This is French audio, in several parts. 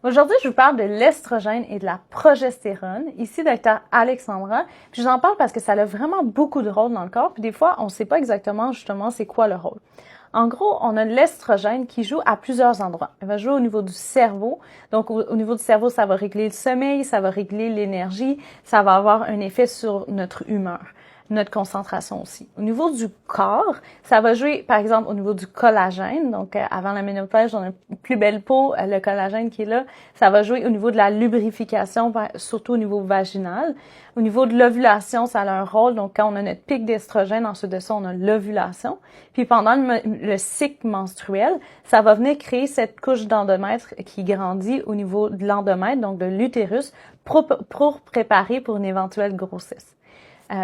Aujourd'hui, je vous parle de l'estrogène et de la progestérone. Ici, Dr. Alexandra. Puis j'en parle parce que ça a vraiment beaucoup de rôles dans le corps. Puis des fois, on ne sait pas exactement justement c'est quoi le rôle. En gros, on a l'estrogène qui joue à plusieurs endroits. Il va jouer au niveau du cerveau. Donc, au niveau du cerveau, ça va régler le sommeil, ça va régler l'énergie, ça va avoir un effet sur notre humeur, notre concentration aussi. Au niveau du corps, ça va jouer, par exemple, au niveau du collagène. Donc, avant la ménopause, on a une plus belle peau, le collagène qui est là. Ça va jouer au niveau de la lubrification, surtout au niveau vaginal. Au niveau de l'ovulation, ça a un rôle. Donc, quand on a notre pic d'estrogène, ensuite de ça, on a l'ovulation. Puis, pendant le cycle menstruel, ça va venir créer cette couche d'endomètre qui grandit au niveau de l'endomètre, donc de l'utérus, pour préparer pour une éventuelle grossesse.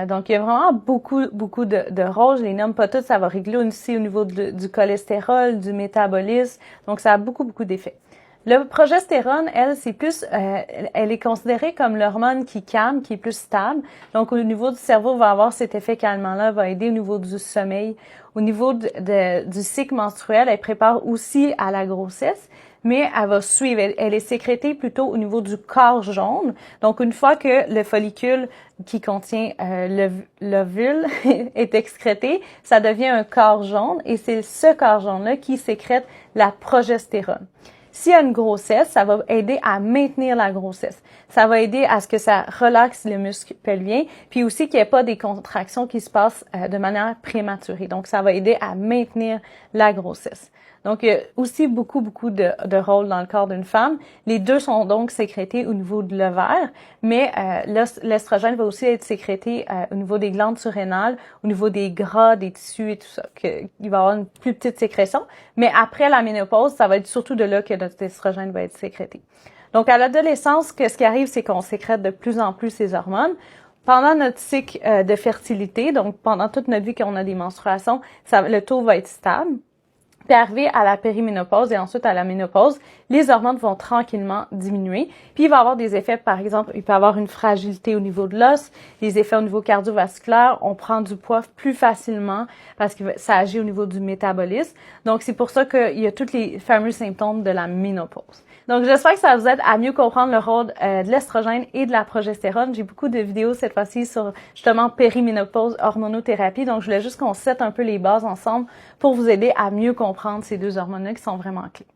Donc, il y a vraiment beaucoup de rôles. Je les nomme pas toutes. Ça va régler aussi au niveau du cholestérol, du métabolisme. Donc, ça a beaucoup d'effets. Le progestérone, elle, c'est plus, elle est considérée comme l'hormone qui calme, qui est plus stable. Donc, au niveau du cerveau, va avoir cet effet calmant-là, va aider au niveau du sommeil. Au niveau du cycle menstruel, elle prépare aussi à la grossesse, mais elle va suivre. Elle est sécrétée plutôt au niveau du corps jaune. Donc, une fois que le follicule qui contient l'ovule est excrété, ça devient un corps jaune et c'est ce corps jaune-là qui sécrète la progestérone. S'il y a une grossesse, ça va aider à maintenir la grossesse. Ça va aider à ce que ça relaxe le muscle pelvien, puis aussi qu'il n'y ait pas des contractions qui se passent de manière prématurée. Donc, ça va aider à maintenir la grossesse. Donc, il y a aussi beaucoup de rôles dans le corps d'une femme. Les deux sont donc sécrétés au niveau de l'ovaire, mais l'estrogène va aussi être sécrété au niveau des glandes surrénales, au niveau des gras, des tissus et tout ça. Il va y avoir une plus petite sécrétion, mais après la ménopause, ça va être surtout de là que notre estrogène va être sécrété. Donc, à l'adolescence, ce qui arrive, c'est qu'on sécrète de plus en plus ces hormones. Pendant notre cycle de fertilité, donc pendant toute notre vie qu'on a des menstruations, le taux va être stable. Puis arrivé à la périménopause et ensuite à la ménopause, les hormones vont tranquillement diminuer. Puis il va y avoir des effets, par exemple, il peut y avoir une fragilité au niveau de l'os, des effets au niveau cardiovasculaire, on prend du poids plus facilement parce que ça agit au niveau du métabolisme. Donc c'est pour ça qu'il y a tous les fameux symptômes de la ménopause. Donc j'espère que ça vous aide à mieux comprendre le rôle de l'estrogène et de la progestérone. J'ai beaucoup de vidéos cette fois-ci sur justement périménopause, hormonothérapie. Donc je voulais juste qu'on sette un peu les bases ensemble pour vous aider à mieux comprendre ces deux hormones-là qui sont vraiment clés.